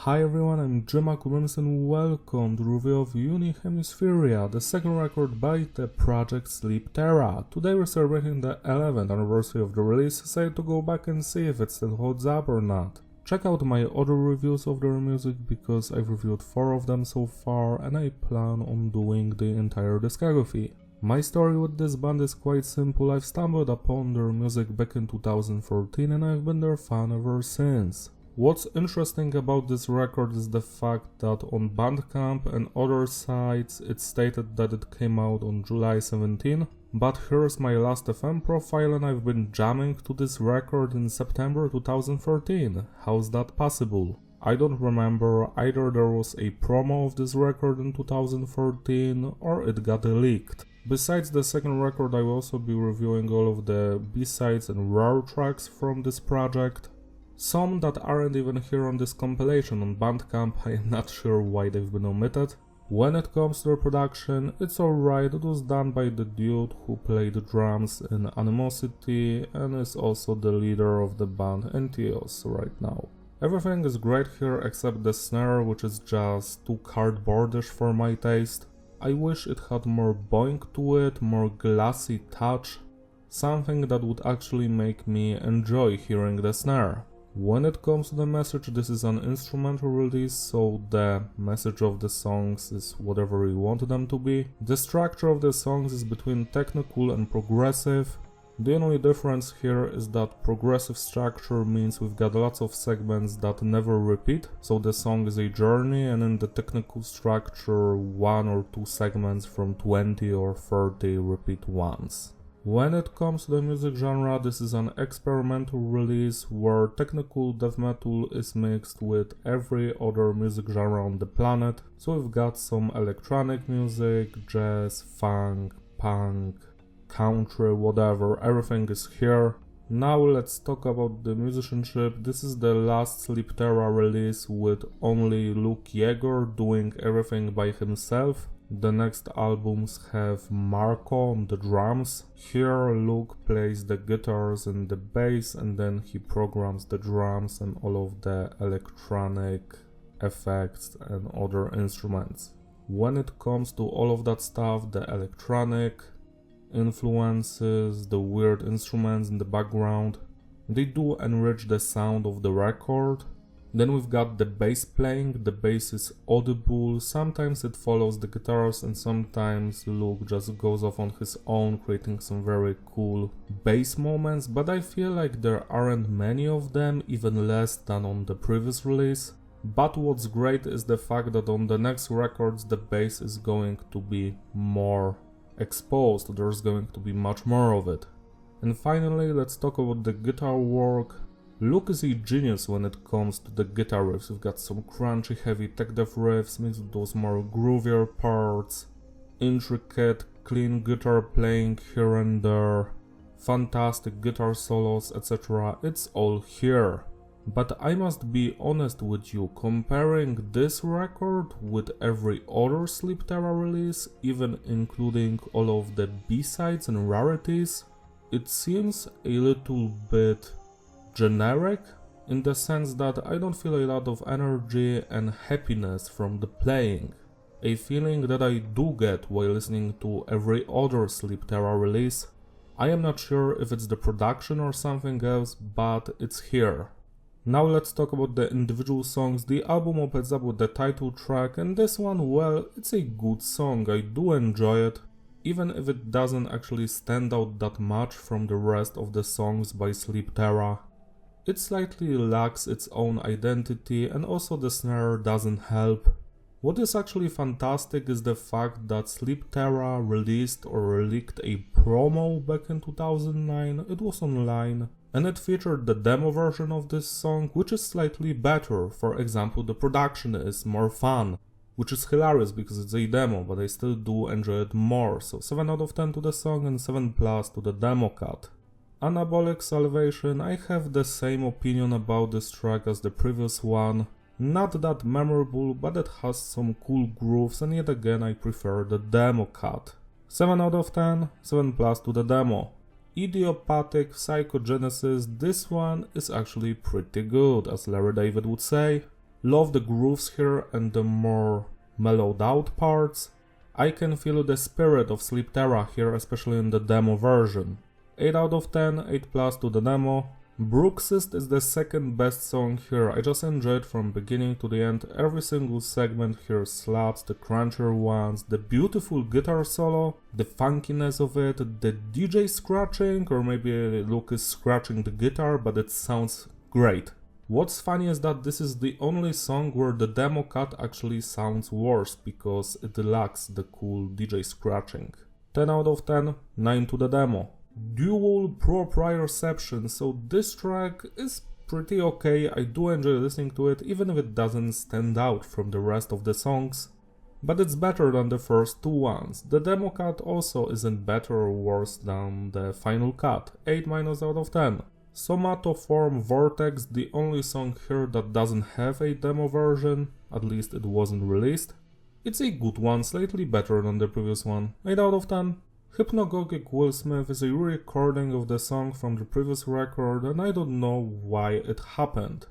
Hi everyone, I'm Xmas and welcome to the review of Unihemispheria, the second record by the project Sleep Terra. Today we're celebrating the 11th anniversary of the release, so I had to go back and see if it still holds up or not. Check out my other reviews of their music because I've reviewed 4 of them so far and I plan on doing the entire discography. My story with this band is quite simple. I've stumbled upon their music back in 2014 and I've been their fan ever since. What's interesting about this record is the fact that on Bandcamp and other sites it's stated that it came out on July 17, but here's my Last.fm profile and I've been jamming to this record in September 2014. How's that possible? I don't remember, either there was a promo of this record in 2014 or it got leaked. Besides the second record, I will also be reviewing all of the B-sides and rare tracks from this project. Some that aren't even here on this compilation on Bandcamp, I am not sure why they've been omitted. When it comes to the production, it's alright, it was done by the dude who played drums in Animosity and is also the leader of the band Entheos right now. Everything is great here except the snare, which is just too cardboardish for my taste. I wish it had more boing to it, more glassy touch, something that would actually make me enjoy hearing the snare. When it comes to the message, this is an instrumental release, so the message of the songs is whatever you want them to be. The structure of the songs is between technical and progressive. The only difference here is that progressive structure means we've got lots of segments that never repeat, so the song is a journey, and in the technical structure 1 or 2 segments from 20 or 30 repeat once. When it comes to the music genre, this is an experimental release where technical death metal is mixed with every other music genre on the planet. So we've got some electronic music, jazz, funk, punk, country, whatever, everything is here. Now let's talk about the musicianship. This is the last Sleep Terra release with only Luke Yeager doing everything by himself. The next albums have Marco on the drums. Here Luke plays the guitars and the bass and then he programs the drums and all of the electronic effects and other instruments. When it comes to all of that stuff, the electronic influences, the weird instruments in the background, they do enrich the sound of the record. Then we've got the bass playing, the bass is audible, sometimes it follows the guitars and sometimes Luke just goes off on his own creating some very cool bass moments, but I feel like there aren't many of them, even less than on the previous release. But what's great is the fact that on the next records the bass is going to be more exposed, there's going to be much more of it. And finally let's talk about the guitar work. Luke is a genius when it comes to the guitar riffs. We've got some crunchy, heavy tech death riffs mixed with those more groovier parts, intricate, clean guitar playing here and there, fantastic guitar solos, etc. It's all here. But I must be honest with you, comparing this record with every other Sleep Terra release, even including all of the B-sides and rarities, it seems a little bit generic, in the sense that I don't feel a lot of energy and happiness from the playing, a feeling that I do get while listening to every other Sleep Terra release. I am not sure if it's the production or something else, but it's here. Now let's talk about the individual songs. The album opens up with the title track, and this one, well, it's a good song, I do enjoy it, even if it doesn't actually stand out that much from the rest of the songs by Sleep Terra. It slightly lacks its own identity and also the snare doesn't help. What is actually fantastic is the fact that Sleep Terra released or leaked a promo back in 2009, it was online, and it featured the demo version of this song, which is slightly better. For example, the production is more fun, which is hilarious because it's a demo, but I still do enjoy it more, so 7 out of 10 to the song and 7+ to the demo cut. Anabolic Salvation, I have the same opinion about this track as the previous one. Not that memorable, but it has some cool grooves and yet again I prefer the demo cut. 7 out of 10, 7+ to the demo. Idiopathic Psychogenesis, this one is actually pretty good, as Larry David would say. Love the grooves here and the more mellowed out parts. I can feel the spirit of Sleep Terra here, especially in the demo version. 8 out of 10, 8 plus to the demo. Bruxist is the second best song here. I just enjoy it from beginning to the end. Every single segment here slaps, the crunchier ones, the beautiful guitar solo, the funkiness of it, the DJ scratching, or maybe Luke is scratching the guitar, but it sounds great. What's funny is that this is the only song where the demo cut actually sounds worse, because it lacks the cool DJ scratching. 10 out of 10, 9 to the demo. Dual Proprioception, so this track is pretty okay. I do enjoy listening to it, even if it doesn't stand out from the rest of the songs, but it's better than the first two ones. The demo cut also isn't better or worse than the final cut, 8 minus out of 10. Somatoform Vortex, the only song here that doesn't have a demo version, at least it wasn't released. It's a good one, slightly better than the previous one, 8 out of 10. Hypnogogic Qualm is a re-recording of the song from the previous record, and I don't know why it happened.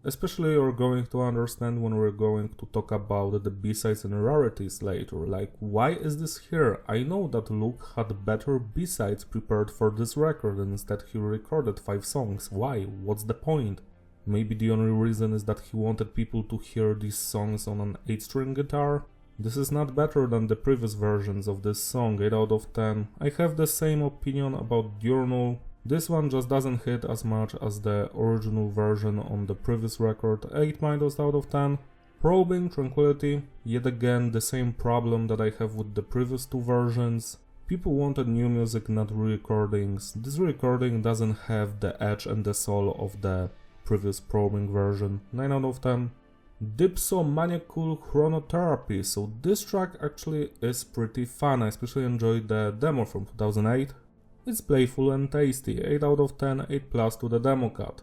Especially you're going to understand when we're going to talk about the B-sides and rarities later, like why is this here? I know that Luke had better B-sides prepared for this record and instead he recorded 5 songs. Why? What's the point? Maybe the only reason is that he wanted people to hear these songs on an 8-string guitar? This is not better than the previous versions of this song, 8 out of 10. I have the same opinion about Diurnal. This one just doesn't hit as much as the original version on the previous record, 8 minus out of 10. Probing Tranquility, yet again the same problem that I have with the previous two versions. People wanted new music, not re-recordings. This recording doesn't have the edge and the soul of the previous Probing version, 9 out of 10. Dipsomaniacal Chronotherapy, so this track actually is pretty fun. I especially enjoyed the demo from 2008. It's playful and tasty, 8 out of 10, 8 plus to the demo cut.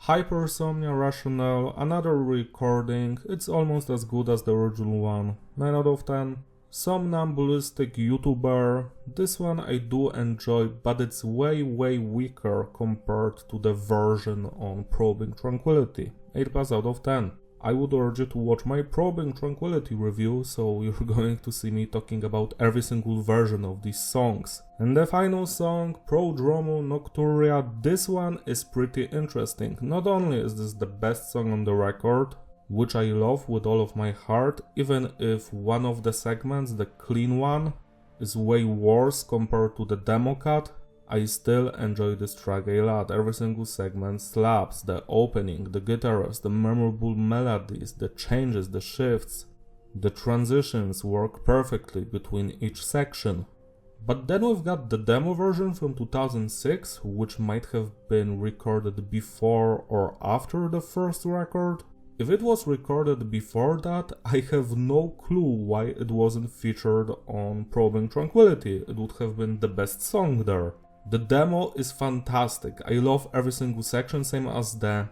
Hypersomnia Rationale, another recording, it's almost as good as the original one, 9 out of 10. Somnambulistic YouTuber, this one I do enjoy, but it's way weaker compared to the version on Probing Tranquility, 8 plus out of 10. I would urge you to watch my Probing Tranquility review, so you're going to see me talking about every single version of these songs. And the final song, Prodromal Nocturia, this one is pretty interesting. Not only is this the best song on the record, which I love with all of my heart, even if one of the segments, the clean one, is way worse compared to the demo cut, I still enjoy this track a lot. Every single segment slaps, the opening, the guitars, the memorable melodies, the changes, the shifts, the transitions work perfectly between each section. But then we've got the demo version from 2006, which might have been recorded before or after the first record. If it was recorded before that, I have no clue why it wasn't featured on Probing Tranquility. It would have been the best song there. The demo is fantastic. I love every single section, same as the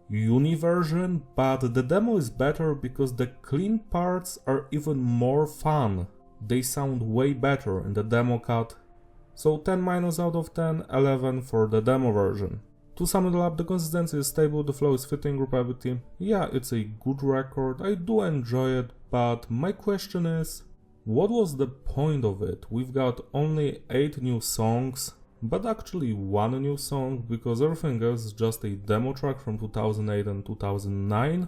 Uni version, but the demo is better because the clean parts are even more fun. They sound way better in the demo cut. So 10 minus out of 10, 11 for the demo version. To sum it up, the consistency is stable, the flow is fitting, repeatability. Yeah, it's a good record, I do enjoy it, but my question is, what was the point of it? We've got only 8 new songs, but actually one new song, because everything else is just a demo track from 2008 and 2009.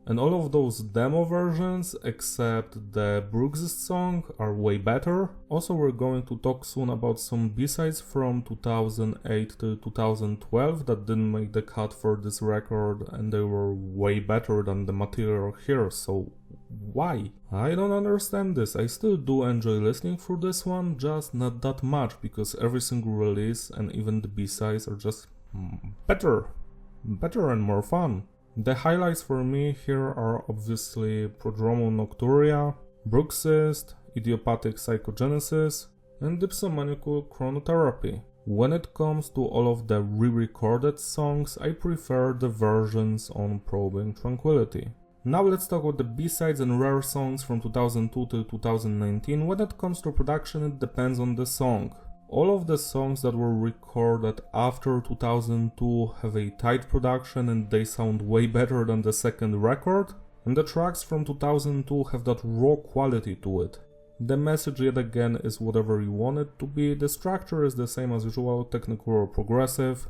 And all of those demo versions, except the Bruxist song, are way better. Also, we're going to talk soon about some B-sides from 2008 to 2012 that didn't make the cut for this record, and they were way better than the material here, so why? I don't understand this. I still do enjoy listening for this one, just not that much, because every single release and even the B-sides are just better and more fun. The highlights for me here are obviously Prodromal Nocturia, Bruxist, Idiopathic Psychogenesis, and Dipsomaniacal Chronotherapy. When it comes to all of the re-recorded songs, I prefer the versions on Probing Tranquility. Now let's talk about the B-sides and rare songs from 2002 to 2019. When it comes to production, it depends on the song. All of the songs that were recorded after 2002 have a tight production and they sound way better than the second record, and the tracks from 2002 have that raw quality to it. The message yet again is whatever you want it to be, the structure is the same as usual, technical or progressive,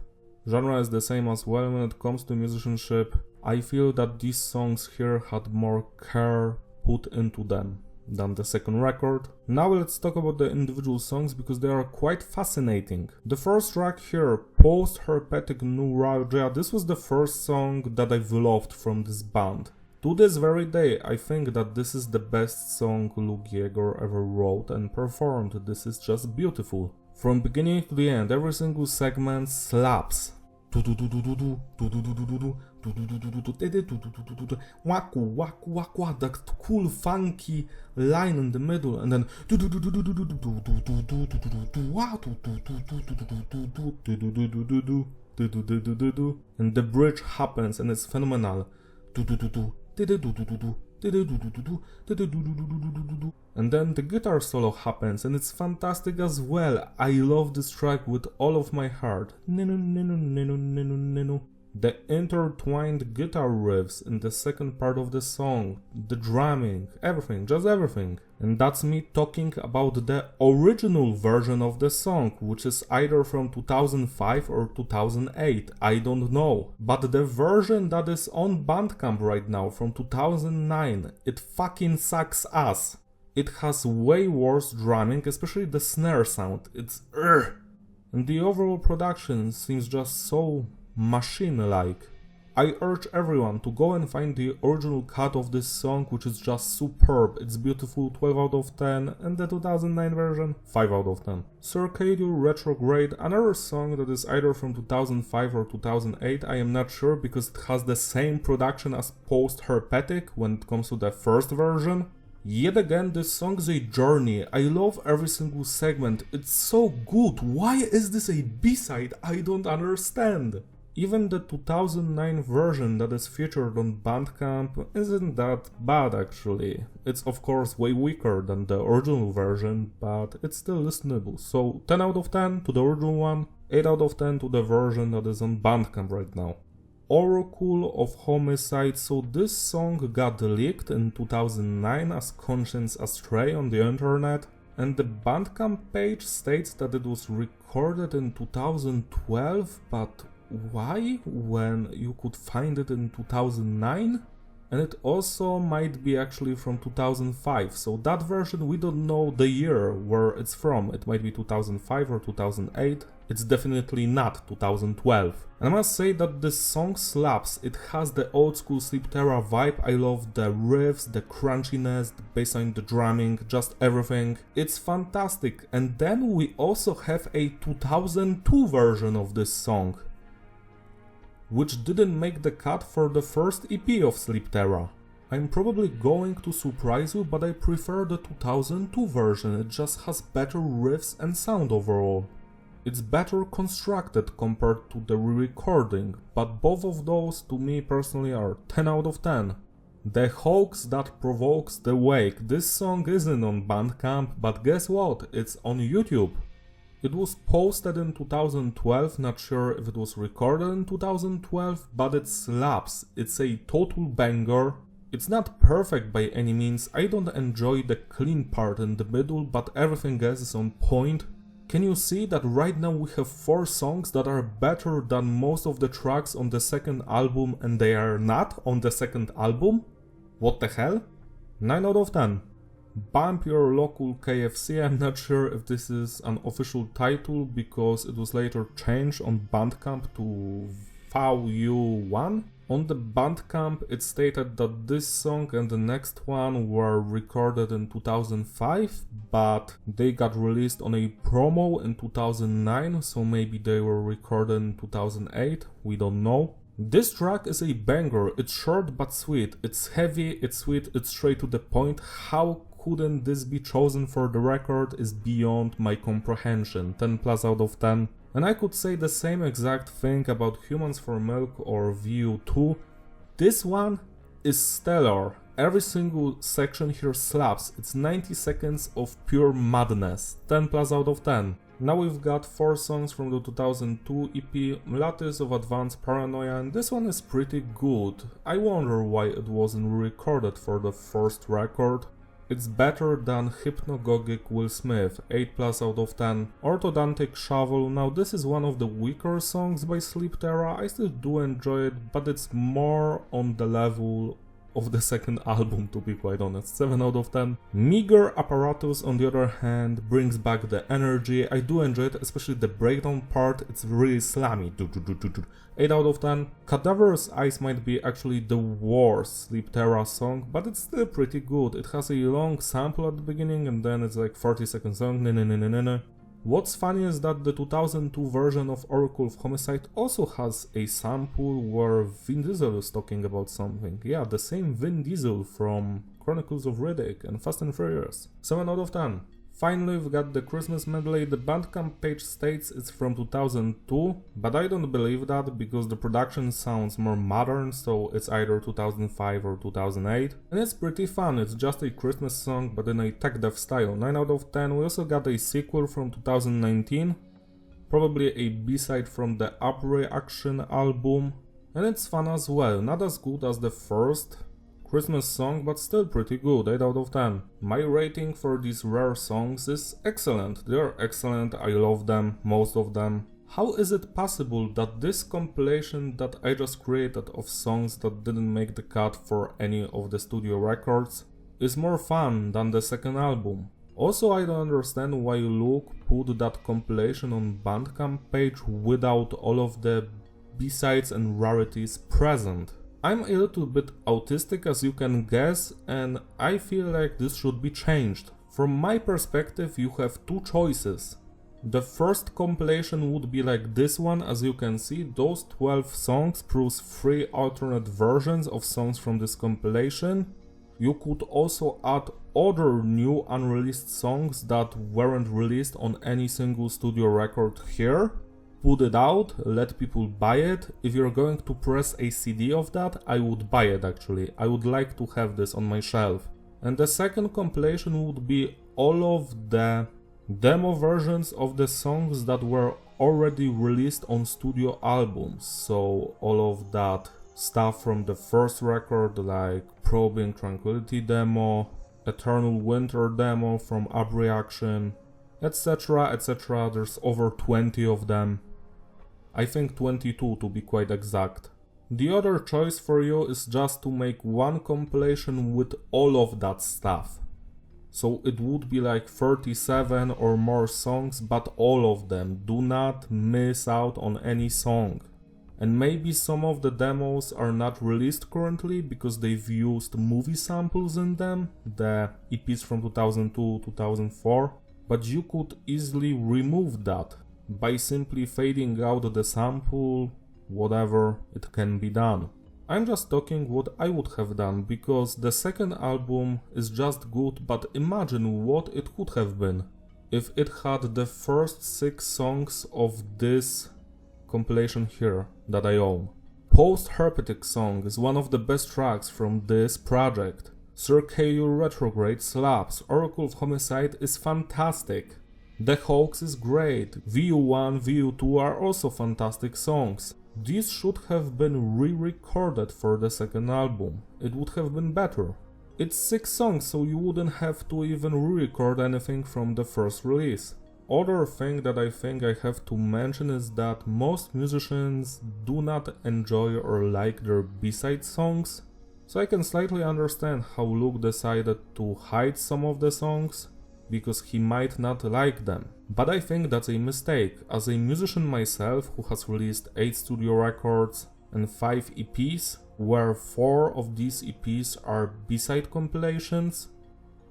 genre is the same as well when it comes to musicianship. I feel that these songs here had more care put into them than the second record. Now let's talk about the individual songs because they are quite fascinating. The first track here, Postherpetic Neuralgia, this was the first song that I've loved from this band. To this very day, I think that this is the best song Luke Yeager ever wrote and performed. This is just beautiful. From beginning to the end, every single segment slaps. Waku, waku, waku, that cool funky line in the middle, and then and the bridge happens and it's phenomenal. And then the guitar solo happens and it's fantastic as well. I love this track with all of my heart. The intertwined guitar riffs in the second part of the song, the drumming, everything, just everything. And that's me talking about the original version of the song, which is either from 2005 or 2008, I don't know. But the version that is on Bandcamp right now from 2009, it fucking sucks ass. It has way worse drumming, especially the snare sound, it's and the overall production seems just so machine-like. I urge everyone to go and find the original cut of this song, which is just superb. It's beautiful, 12 out of 10, and the 2009 version, 5 out of 10. Circadial Retrograde, another song that is either from 2005 or 2008, I am not sure because it has the same production as Postherpetic when it comes to the first version. Yet again, this song is a journey. I love every single segment, it's so good. Why is this a B-side? I don't understand. Even the 2009 version that is featured on Bandcamp isn't that bad actually. It's of course way weaker than the original version, but it's still listenable. So 10 out of 10 to the original one, 8 out of 10 to the version that is on Bandcamp right now. Oracle of Homicide, so this song got leaked in 2009 as Conscience Astray on the internet, and the Bandcamp page states that it was recorded in 2012, but why when you could find it in 2009? And it also might be actually from 2005, so that version we don't know the year where it's from. It might be 2005 or 2008, it's definitely not 2012. And I must say that this song slaps. It has the old school Sleepterra vibe. I love the riffs, the crunchiness, the bassline, the drumming, just everything. It's fantastic. And then we also have a 2002 version of this song, which didn't make the cut for the first EP of Sleepterra. I'm probably going to surprise you, but I prefer the 2002 version, it just has better riffs and sound overall. It's better constructed compared to the re-recording, but both of those to me personally are 10 out of 10. The Hoax That Provokes the Wake, this song isn't on Bandcamp, but guess what, it's on YouTube. It was posted in 2012, not sure if it was recorded in 2012, but it slaps. It's a total banger. It's not perfect by any means, I don't enjoy the clean part in the middle, but everything else is on point. Can you see that right now we have 4 songs that are better than most of the tracks on the second album and they are not on the second album? What the hell? 9 out of 10. Bump Your Local KFC, I'm not sure if this is an official title because it was later changed on Bandcamp to VU1. On the Bandcamp it stated that this song and the next one were recorded in 2005, but they got released on a promo in 2009, so maybe they were recorded in 2008, we don't know. This track is a banger, it's short but sweet, it's heavy, it's sweet, it's straight to the point. How couldn't this be chosen for the record is beyond my comprehension, 10 plus out of 10. And I could say the same exact thing about Humans for Milk or VU2. This one is stellar, every single section here slaps, it's 90 seconds of pure madness, 10 plus out of 10. Now we've got 4 songs from the 2002 EP, Lattice of Advanced Paranoia, and this one is pretty good. I wonder why it wasn't re-recorded for the first record. It's better than Hypnogogic Will Smith, 8+ out of 10. Orthodontic Shovel, now this is one of the weaker songs by Sleep Terra. I still do enjoy it, but it's more on the level of the second album, to be quite honest, 7 out of 10. Meager Apparatus, on the other hand, brings back the energy. I do enjoy it, especially the breakdown part, it's really slammy. 8 out of 10. Cadaverous Eyes might be actually the worst Sleep Terra song, but it's still pretty good. It has a long sample at the beginning and then it's like 40-second song. What's funny is that the 2002 version of Oracle of Homicide also has a sample where Vin Diesel is talking about something. Yeah, the same Vin Diesel from Chronicles of Riddick and Fast and Furious. 7 out of 10. Finally, we've got the Xmas Medley. The Bandcamp page states it's from 2002, but I don't believe that because the production sounds more modern, so it's either 2005 or 2008. And it's pretty fun, it's just a Christmas song but in a tech dev style, 9 out of 10. We also got a sequel from 2019, probably a B-side from the Upreaction album, and it's fun as well, not as good as the first Christmas song, but still pretty good, 8 out of 10. My rating for these rare songs is excellent. They are excellent, I love them, most of them. How is it possible that this compilation that I just created of songs that didn't make the cut for any of the studio records is more fun than the second album? Also, I don't understand why Luke put that compilation on Bandcamp page without all of the B-sides and rarities present. I'm a little bit autistic, as you can guess, and I feel like this should be changed. From my perspective, you have two choices. The first compilation would be like this one, as you can see, those 12 songs plus 3 alternate versions of songs from this compilation. You could also add other new unreleased songs that weren't released on any single studio record here. Put it out, let people buy it. If you're going to press a CD of that, I would buy it actually. I would like to have this on my shelf. And the second compilation would be all of the demo versions of the songs that were already released on studio albums. So all of that stuff from the first record, like Probing Tranquility demo, Eternal Winter demo from Upreaction, etc, etc. There's over 20 of them. I think 22 to be quite exact. The other choice for you is just to make one compilation with all of that stuff. So it would be like 37 or more songs, but all of them. Do not miss out on any song. And maybe some of the demos are not released currently because they've used movie samples in them, the EPs from 2002-2004, but you could easily remove that by simply fading out the sample, whatever, it can be done. I'm just talking what I would have done, because the second album is just good, but imagine what it could have been if it had the first 6 songs of this compilation here that I own. Postherpetic song is one of the best tracks from this project. Circadial Retrograde slaps. Oracle of Homicide is fantastic. The Hoax is great. VU1, VU2 are also fantastic songs. These should have been re-recorded for the second album. It would have been better. It's 6 songs, so you wouldn't have to even re-record anything from the first release. Other thing that I think I have to mention is that most musicians do not enjoy or like their B-side songs. So I can slightly understand how Luke decided to hide some of the songs, because he might not like them. But I think that's a mistake. As a musician myself who has released 8 studio records and 5 EPs, where 4 of these EPs are B-side compilations,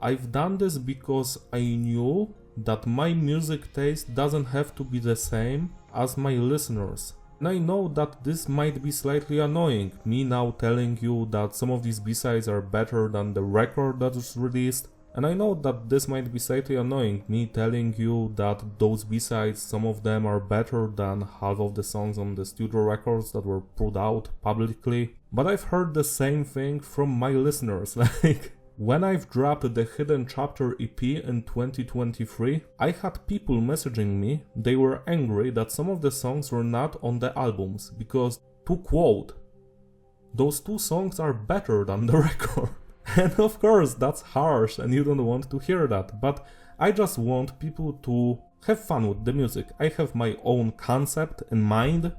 I've done this because I knew that my music taste doesn't have to be the same as my listeners. And I know that this might be slightly annoying, me now telling you that some of these B-sides are better than the record that was released. And I know that this might be slightly annoying, me telling you that those B-sides, some of them are better than half of the songs on the studio records that were put out publicly. But I've heard the same thing from my listeners, like, When I've dropped the Hidden Chapter EP in 2023, I had people messaging me, they were angry that some of the songs were not on the albums, because, to quote, "those two songs are better than the record." And of course, that's harsh and you don't want to hear that, but I just want people to have fun with the music. I have my own concept in mind,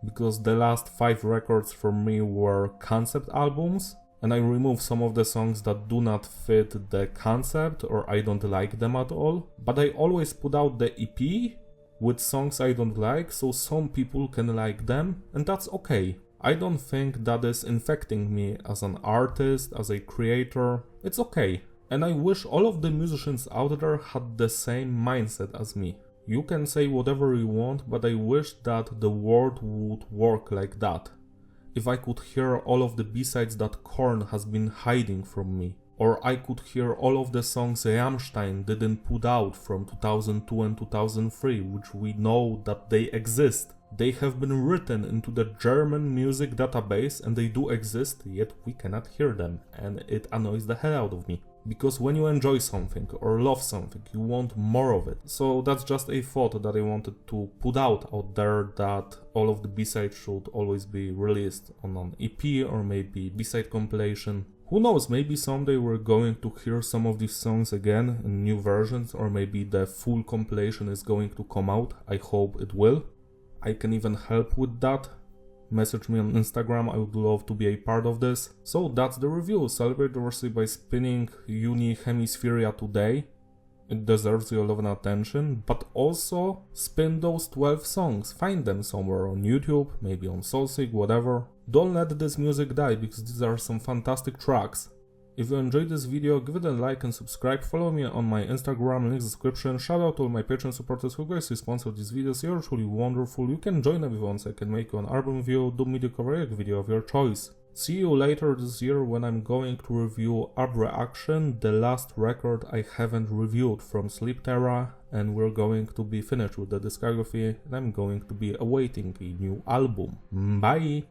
because the last 5 records from me were concept albums, and I remove some of the songs that do not fit the concept or I don't like them at all. But I always put out the EP with songs I don't like, so some people can like them, and that's okay. I don't think that is infecting me as an artist, as a creator. It's okay. And I wish all of the musicians out there had the same mindset as me. You can say whatever you want, but I wish that the world would work like that. If I could hear all of the B-sides that Korn has been hiding from me, or I could hear all of the songs Rammstein didn't put out from 2002 and 2003, which we know that they exist. They have been written into the German music database and they do exist, yet we cannot hear them, and it annoys the hell out of me. Because when you enjoy something or love something, you want more of it. So that's just a thought that I wanted to put out there, that all of the B-sides should always be released on an EP or maybe B-side compilation. Who knows, maybe someday we're going to hear some of these songs again in new versions, or maybe the full compilation is going to come out. I hope it will. I can even help with that. Message me on Instagram, I would love to be a part of this. So that's the review. Celebrate diversity by spinning Unihemispheria today. It deserves your love and attention, but also spin those 12 songs. Find them somewhere on YouTube, maybe on Soulseek, whatever. Don't let this music die, because these are some fantastic tracks. If you enjoyed this video, give it a like and subscribe, follow me on my Instagram, link in the description. Shout out to all my Patreon supporters who guys sponsor these videos, you're truly wonderful. You can join me once I can make you an album video, do media coverage video of your choice. See you later this year when I'm going to review Ab Reaction, the last record I haven't reviewed from Sleep Terra, and we're going to be finished with the discography and I'm going to be awaiting a new album. Bye!